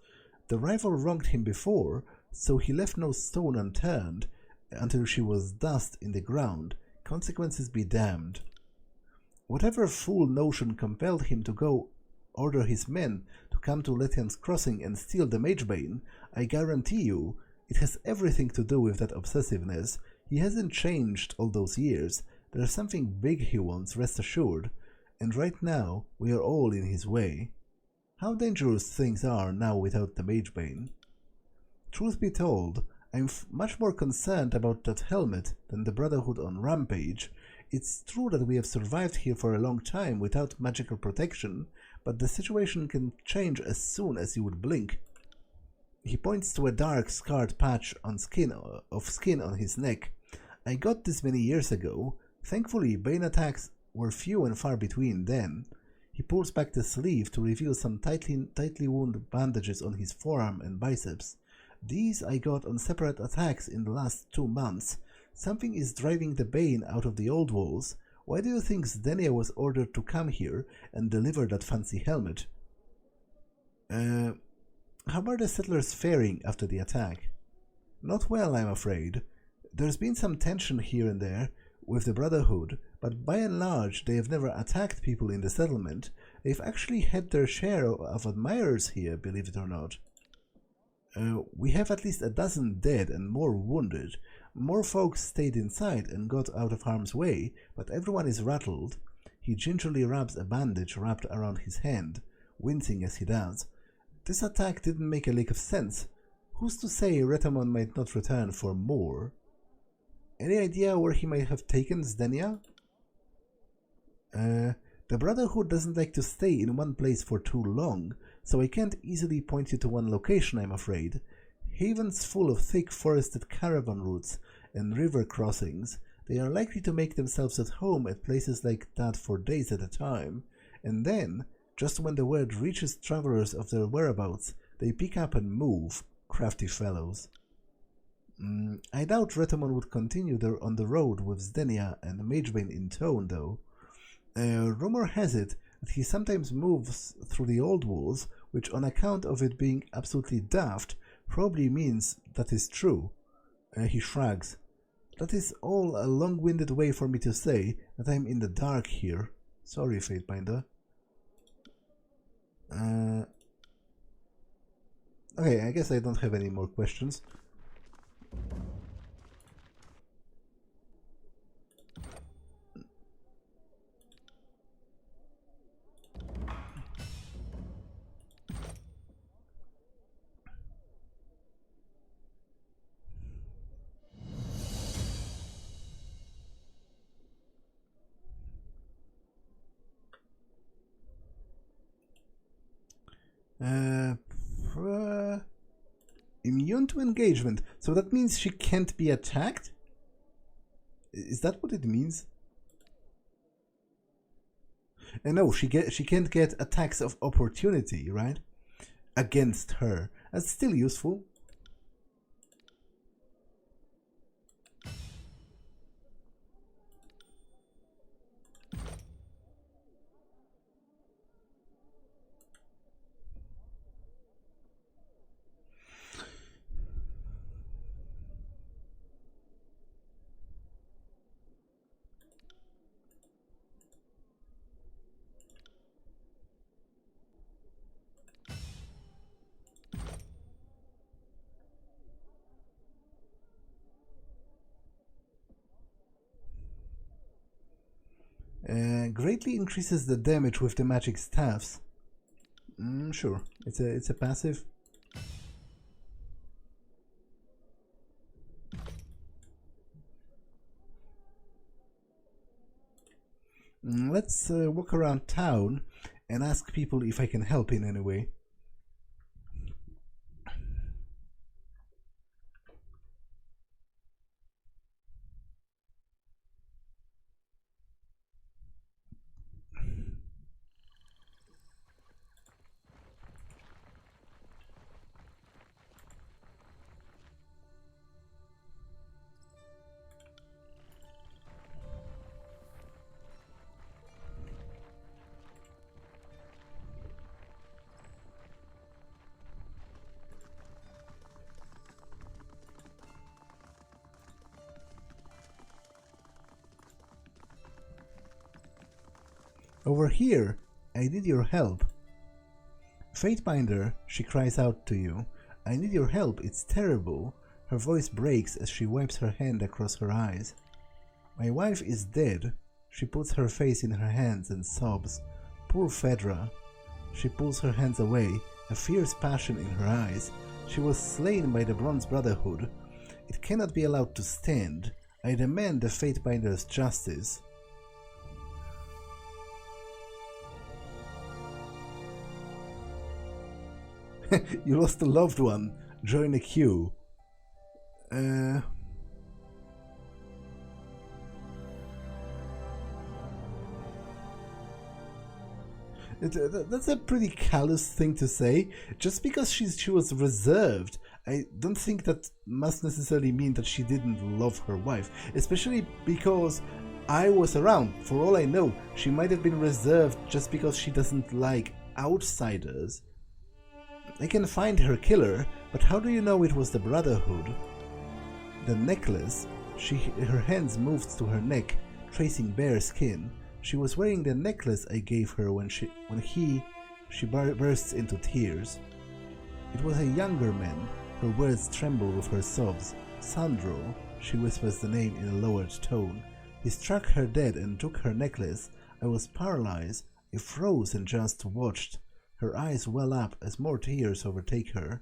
The rival wronged him before, so he left no stone unturned, until she was dust in the ground. Consequences be damned. Whatever fool notion compelled him to go order his men to come to Lethian's Crossing and steal the Magebane, I guarantee you, it has everything to do with that obsessiveness. He hasn't changed all those years. There's something big he wants, rest assured, and right now we are all in his way. How dangerous things are now without the Magebane. Truth be told, I'm much more concerned about that helmet than the Brotherhood on Rampage. It's true that we have survived here for a long time without magical protection, but the situation can change as soon as you would blink. He points to a dark, scarred patch of skin on his neck. I got this many years ago. Thankfully, Bane attacks were few and far between then. He pulls back the sleeve to reveal some tightly wound bandages on his forearm and biceps. These I got on separate attacks in the last 2 months. Something is driving the Bane out of the old walls. Why do you think Deya was ordered to come here and deliver that fancy helmet? How are the settlers faring after the attack? Not well, I'm afraid. There's been some tension here and there with the Brotherhood, but by and large they have never attacked people in the settlement. They've actually had their share of admirers here, believe it or not. We have at least a dozen dead and more wounded. More folks stayed inside and got out of harm's way, but everyone is rattled. He gingerly rubs a bandage wrapped around his hand, wincing as he does. This attack didn't make a lick of sense. Who's to say Retamon might not return for more? Any idea where he might have taken Deya? The Brotherhood doesn't like to stay in one place for too long, so I can't easily point you to one location, I'm afraid. Haven's full of thick forested caravan routes and river crossings. They are likely to make themselves at home at places like that for days at a time, and then, just when the word reaches travelers of their whereabouts, they pick up and move. Crafty fellows. I doubt Retamon would continue on the road with Deya and Magebane in tow, though. Rumor has it that he sometimes moves through the old walls, which on account of it being absolutely daft, probably means that is true. He shrugs. That is all a long-winded way for me to say that I'm in the dark here. Sorry, Fatebinder. Okay, I guess I don't have any more questions. Immune to engagement. So that means she can't be attacked? Is that what it means? No, she can't get attacks of opportunity, right? Against her. That's still useful. Greatly increases the damage with the magic staffs. Sure, it's a passive. Let's walk around town and ask people if I can help in any way. Over here, I need your help. Fatebinder, she cries out to you. I need your help, it's terrible. Her voice breaks as she wipes her hand across her eyes. My wife is dead. She puts her face in her hands and sobs. Poor Fedra. She pulls her hands away, a fierce passion in her eyes. She was slain by the Bronze Brotherhood. It cannot be allowed to stand. I demand the Fatebinder's justice. You lost a loved one. Join a queue. That's a pretty callous thing to say. Just because she was reserved, I don't think that must necessarily mean that she didn't love her wife, especially because I was around. For all I know, she might have been reserved just because she doesn't like outsiders. I can find her killer, but how do you know it was the Brotherhood? The necklace, her hands moved to her neck, tracing bare skin. She was wearing the necklace I gave her when she bursts into tears. It was a younger man. Her words tremble with her sobs. Sandro, she whispers the name in a lowered tone. He struck her dead and took her necklace. I was paralyzed. I froze and just watched. Her eyes well up as more tears overtake her.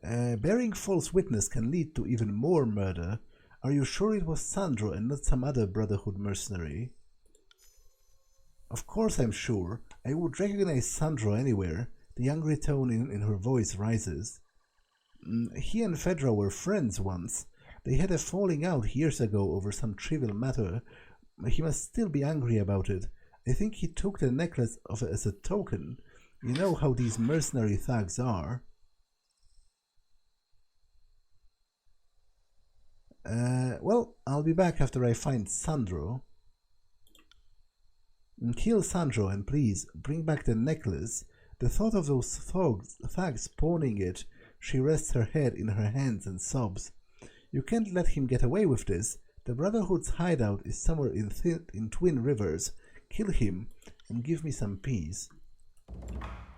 Bearing false witness can lead to even more murder. Are you sure it was Sandro and not some other Brotherhood mercenary? Of course I'm sure. I would recognize Sandro anywhere. The angry tone in her voice rises. He and Fedra were friends once. They had a falling out years ago over some trivial matter. He must still be angry about it. I think he took the necklace as a token. You know how these mercenary thugs are. Well, I'll be back after I find Sandro. Kill Sandro and please bring back the necklace. The thought of those thugs pawning it, she rests her head in her hands and sobs. You can't let him get away with this. The Brotherhood's hideout is somewhere in Twin Rivers. Kill him and give me some peace.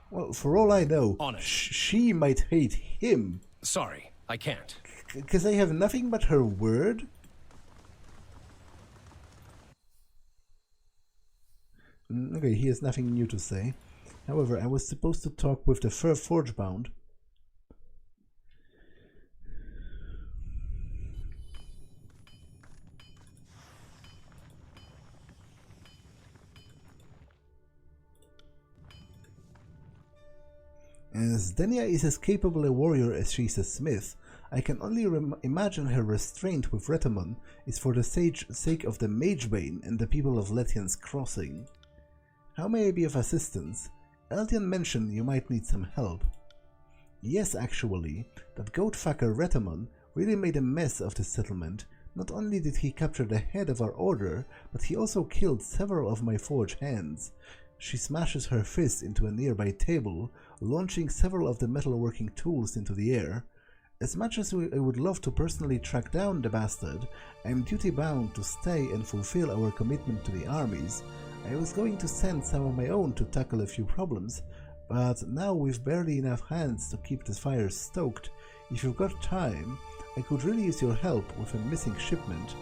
Well, for all I know, she might hate him. Sorry, I can't. Because I have nothing but her word? Okay, he has nothing new to say. However, I was supposed to talk with the Forgebound. As Deya is as capable a warrior as she is a smith, I can only imagine her restraint with Retamon is for the sake of the Magebane and the people of Lethian's Crossing. How may I be of assistance? Eldian mentioned you might need some help. Yes, actually, that goatfucker Retamon really made a mess of the settlement. Not only did he capture the head of our order, but he also killed several of my forge hands. She smashes her fist into a nearby table, launching several of the metalworking tools into the air. As much as I would love to personally track down the bastard, I am duty-bound to stay and fulfill our commitment to the armies. I was going to send some of my own to tackle a few problems, but now we've barely enough hands to keep the fire stoked. If you've got time, I could really use your help with a missing shipment.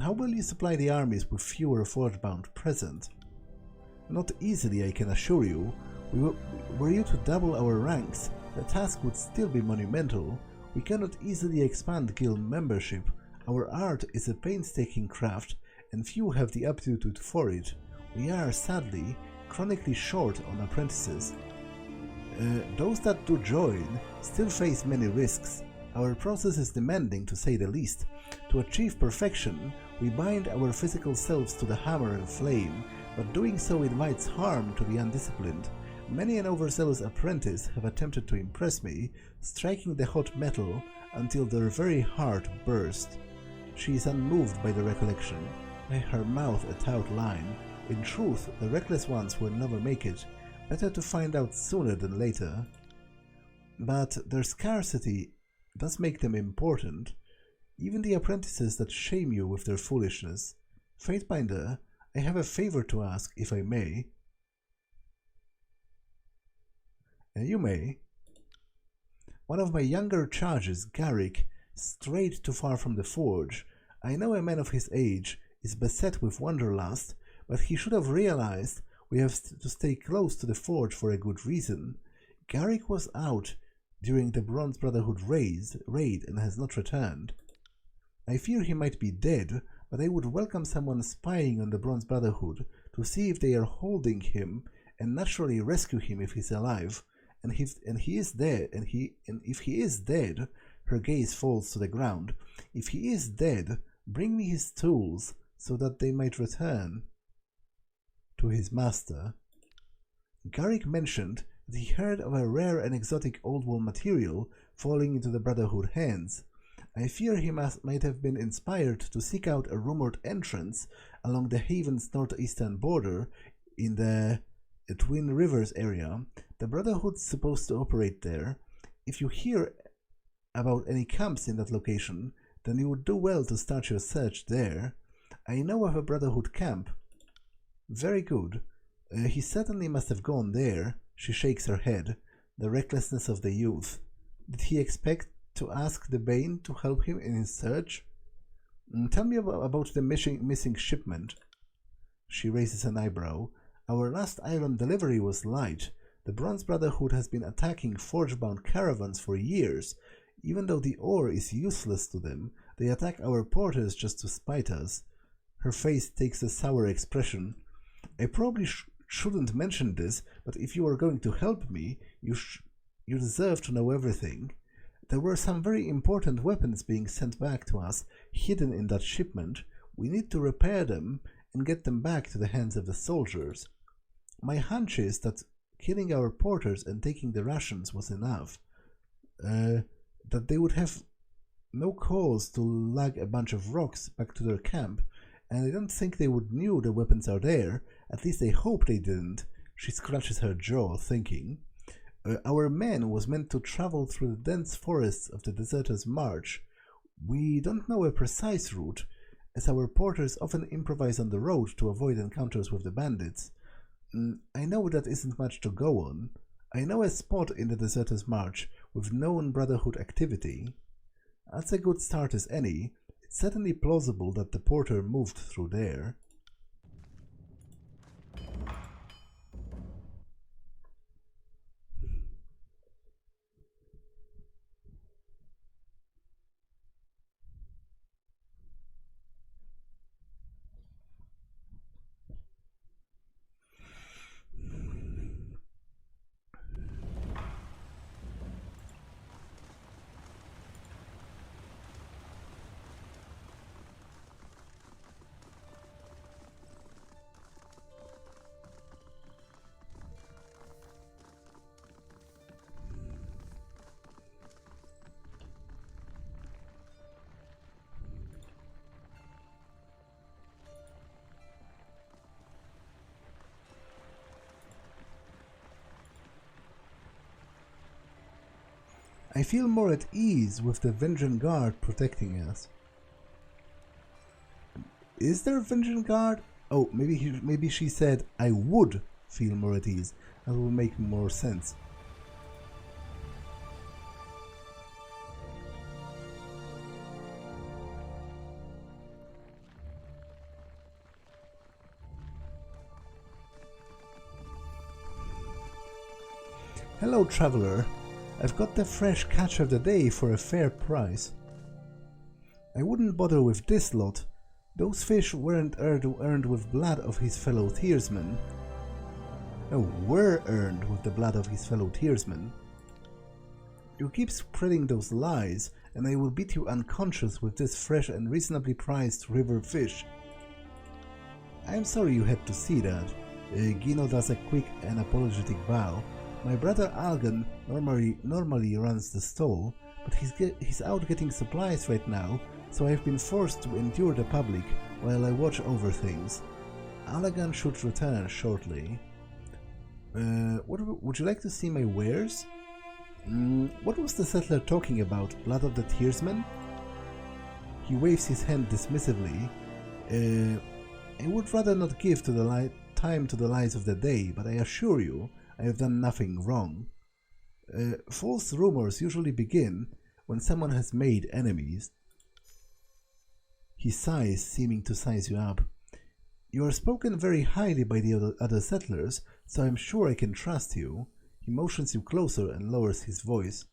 How will you supply the armies with fewer Forgebound present? Not easily, I can assure you. Were you to double our ranks, the task would still be monumental. We cannot easily expand guild membership. Our art is a painstaking craft, and few have the aptitude for it. We are, sadly, chronically short on apprentices. Those that do join still face many risks. Our process is demanding, to say the least. To achieve perfection, we bind our physical selves to the hammer and flame, but doing so invites harm to the undisciplined. Many an overzealous apprentice have attempted to impress me, striking the hot metal until their very heart burst. She is unmoved by the recollection, her mouth a taut line. In truth, the reckless ones will never make it. Better to find out sooner than later. But their scarcity does make them important. Even the apprentices that shame you with their foolishness. Fatebinder, I have a favor to ask, if I may. You may. One of my younger charges, Garrick, strayed too far from the forge. I know a man of his age is beset with wanderlust, but he should have realized we have to stay close to the forge for a good reason. Garrick was out during the Bronze Brotherhood raid and has not returned. I fear he might be dead, but I would welcome someone spying on the Bronze Brotherhood to see if they are holding him, and naturally rescue him if he's alive. And if he is dead, her gaze falls to the ground. If he is dead, bring me his tools so that they might return to his master. Garrick mentioned that he heard of a rare and exotic old world material falling into the Brotherhood hands. I fear he might have been inspired to seek out a rumored entrance along the Haven's northeastern border in the Twin Rivers area. The Brotherhood's supposed to operate there. If you hear about any camps in that location, then you would do well to start your search there. I know of a Brotherhood camp. Very good. He certainly must have gone there. She shakes her head. The recklessness of the youth. Did he expect to ask the Bane to help him in his search? Tell me about the missing shipment. She raises an eyebrow. Our last iron delivery was light. The Bronze Brotherhood has been attacking Forgebound caravans for years. Even though the ore is useless to them, they attack our porters just to spite us. Her face takes a sour expression. I probably shouldn't mention this, but if you are going to help me, you deserve to know everything. There were some very important weapons being sent back to us, hidden in that shipment. We need to repair them and get them back to the hands of the soldiers. My hunch is that killing our porters and taking the rations was enough. That they would have no cause to lug a bunch of rocks back to their camp, and I don't think they would knew the weapons are there. At least I hope they didn't. She scratches her jaw, thinking. Our man was meant to travel through the dense forests of the Deserter's March. We don't know a precise route, as our porters often improvise on the road to avoid encounters with the bandits. I know that isn't much to go on. I know a spot in the Deserter's March with known Brotherhood activity. That's a good start as any. It's certainly plausible that the porter moved through there. I feel more at ease with the Vengeance Guard protecting us. Is there a Vengeance Guard? Oh, maybe she said I would feel more at ease. That will make more sense. Hello, traveler. I've got the fresh catch of the day for a fair price. I wouldn't bother with this lot. Those fish weren't earned with blood of his fellow tearsmen. Oh, were earned with the blood of his fellow tearsmen. You keep spreading those lies, and I will beat you unconscious with this fresh and reasonably priced river fish. I'm sorry you had to see that. Gino does a quick and apologetic bow. My brother Algan normally runs the stall, but he's out getting supplies right now, so I've been forced to endure the public while I watch over things. Algan should return shortly. Would you like to see my wares? What was the settler talking about? Blood of the Tearsmen? He waves his hand dismissively. I would rather not give time to the lies of the day, but I assure you, I have done nothing wrong. False rumors usually begin when someone has made enemies. He sighs, seeming to size you up. You are spoken very highly by the other settlers, so I'm sure I can trust you. He motions you closer and lowers his voice.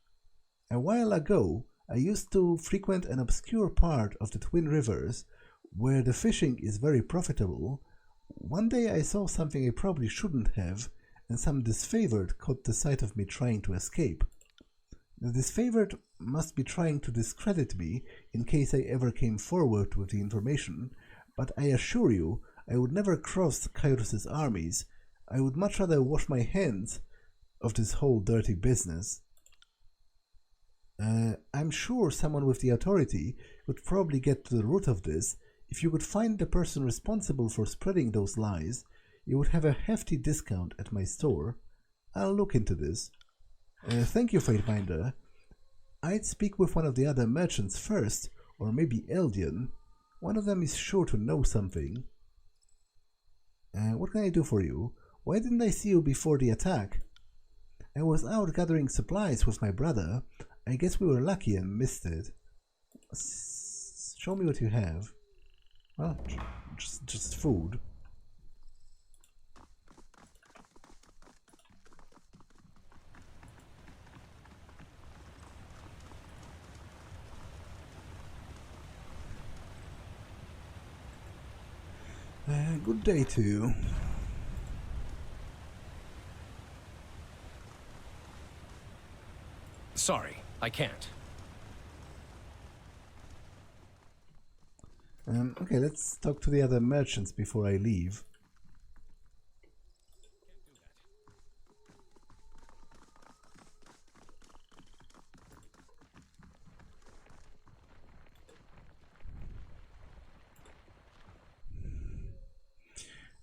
A while ago, I used to frequent an obscure part of the Twin Rivers, where the fishing is very profitable. One day I saw something I probably shouldn't have, and some disfavored caught the sight of me trying to escape. The disfavored must be trying to discredit me in case I ever came forward with the information, but I assure you, I would never cross Kairos' armies. I would much rather wash my hands of this whole dirty business. I'm sure someone with the authority would probably get to the root of this. If you could find the person responsible for spreading those lies, you would have a hefty discount at my store. I'll look into this. Thank you, Fatebinder. I'd speak with one of the other merchants first, or maybe Eldian. One of them is sure to know something. What can I do for you? Why didn't I see you before the attack? I was out gathering supplies with my brother. I guess we were lucky and missed it. Show me what you have. Well, just food. Good day to you. Sorry, I can't. Okay, let's talk to the other merchants before I leave.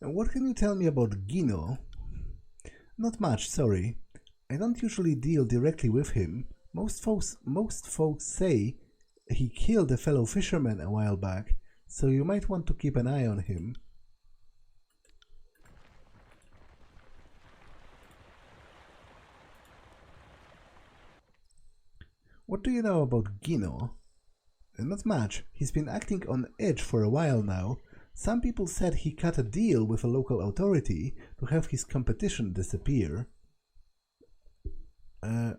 What can you tell me about Gino? Not much, sorry. I don't usually deal directly with him. Most folks say he killed a fellow fisherman a while back, so you might want to keep an eye on him. What do you know about Gino? Not much. He's been acting on edge for a while now. Some people said he cut a deal with a local authority to have his competition disappear.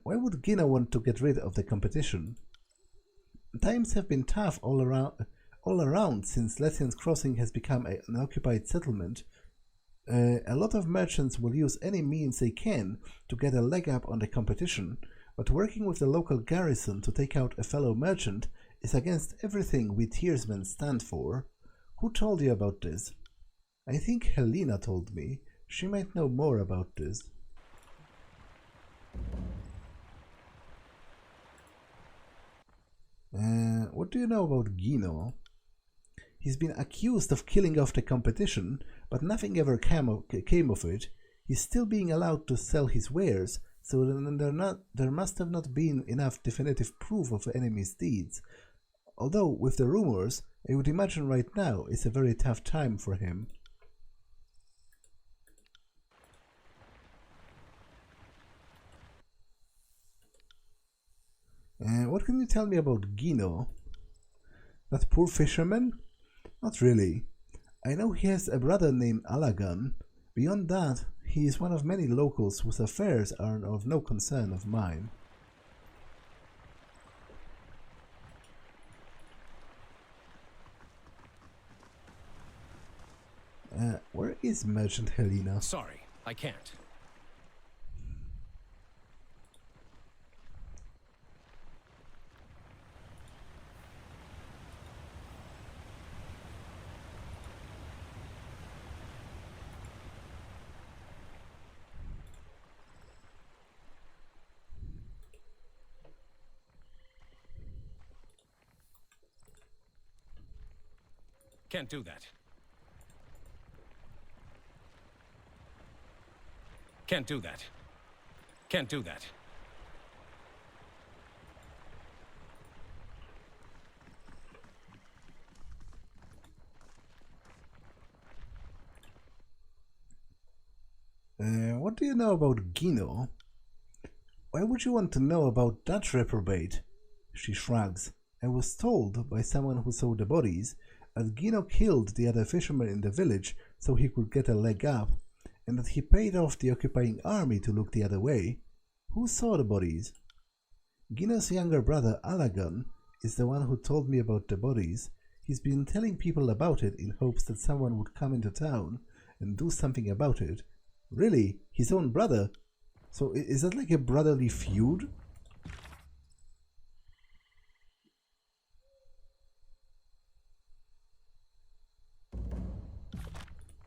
Why would Gino want to get rid of the competition? Times have been tough all around since Letian's Crossing has become an occupied settlement. A lot of merchants will use any means they can to get a leg up on the competition, but working with the local garrison to take out a fellow merchant is against everything we tiersmen stand for. Who told you about this? I think Helena told me. She might know more about this. What do you know about Gino? He's been accused of killing off the competition, but nothing ever came of it. He's still being allowed to sell his wares, so there must have not been enough definitive proof of the enemy's deeds. Although, with the rumors, I would imagine right now it's a very tough time for him. What can you tell me about Gino? That poor fisherman? Not really. I know he has a brother named Alagan. Beyond that, he is one of many locals whose affairs are of no concern of mine. Where is Merchant Helena? Sorry, I can't. Can't do that. Can't do that. Can't do that. What do you know about Gino? Why would you want to know about that reprobate? She shrugs. I was told by someone who saw the bodies that Gino killed the other fishermen in the village so he could get a leg up, and that he paid off the occupying army to look the other way. Who saw the bodies? Gino's younger brother Alagan is the one who told me about the bodies. He's been telling people about it in hopes that someone would come into town and do something about it. Really? His own brother? So is that like a brotherly feud?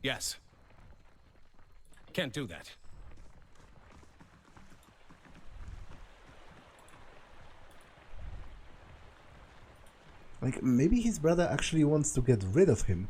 Yes. Can't do that. Like, maybe his brother actually wants to get rid of him.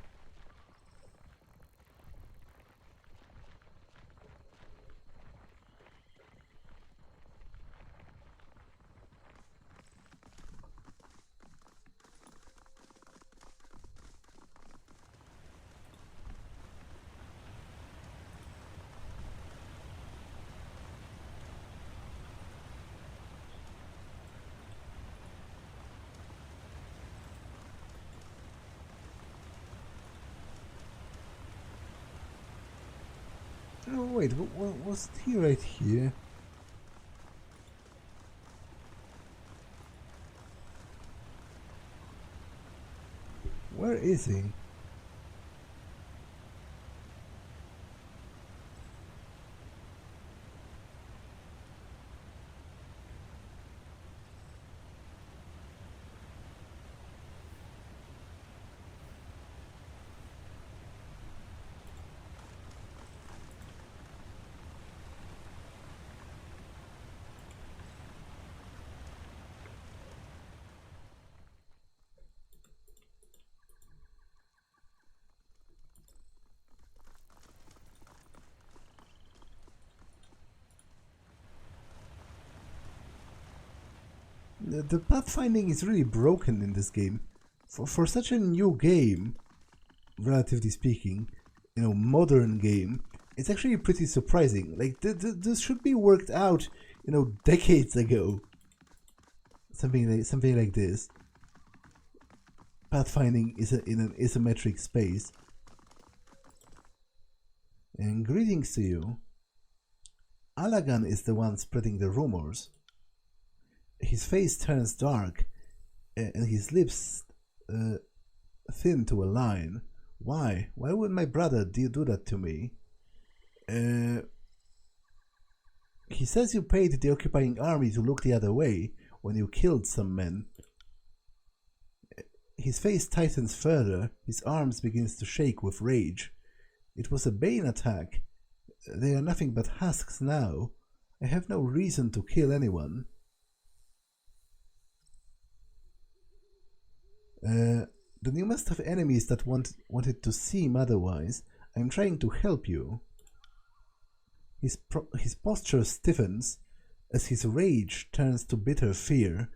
Oh wait, what was he right here? Where is he? The pathfinding is really broken in this game. For such a new game, relatively speaking, you know, modern game, it's actually pretty surprising. Like, this should be worked out, you know, decades ago. Something like this. Pathfinding is in an isometric space. And greetings to you. Allagan is the one spreading the rumors. His face turns dark, and his lips thin to a line. Why? Why would my brother do that to me? He says you paid the occupying army to look the other way when you killed some men. His face tightens further, his arms begins to shake with rage. It was a Bane attack. They are nothing but husks now. I have no reason to kill anyone. Then you must have enemies that wanted to seem otherwise. I'm trying to help you. His posture stiffens as his rage turns to bitter fear.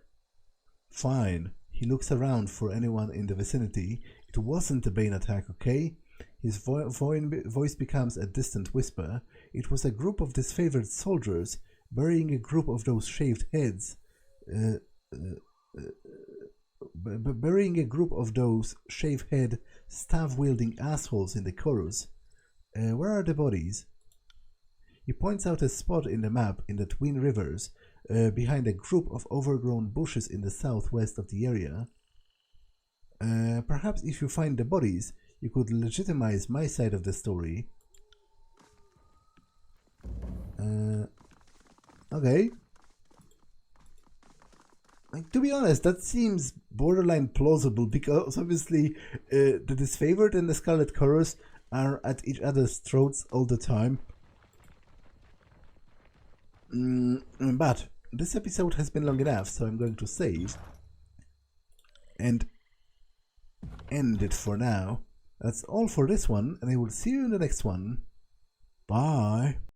Fine. He looks around for anyone in the vicinity. It wasn't a Bane attack, okay? His voice becomes a distant whisper. It was a group of disfavored soldiers burying a group of those shaved heads. Burying a group of those shave-head, staff-wielding assholes in the chorus. Where are the bodies? He points out a spot in the map in the Twin Rivers, behind a group of overgrown bushes in the southwest of the area. Perhaps if you find the bodies, you could legitimize my side of the story. Okay. Like, to be honest, that seems borderline plausible because obviously the disfavored and the Scarlet Chorus are at each other's throats all the time. But this episode has been long enough, so I'm going to save and end it for now. That's all for this one, and I will see you in the next one. Bye.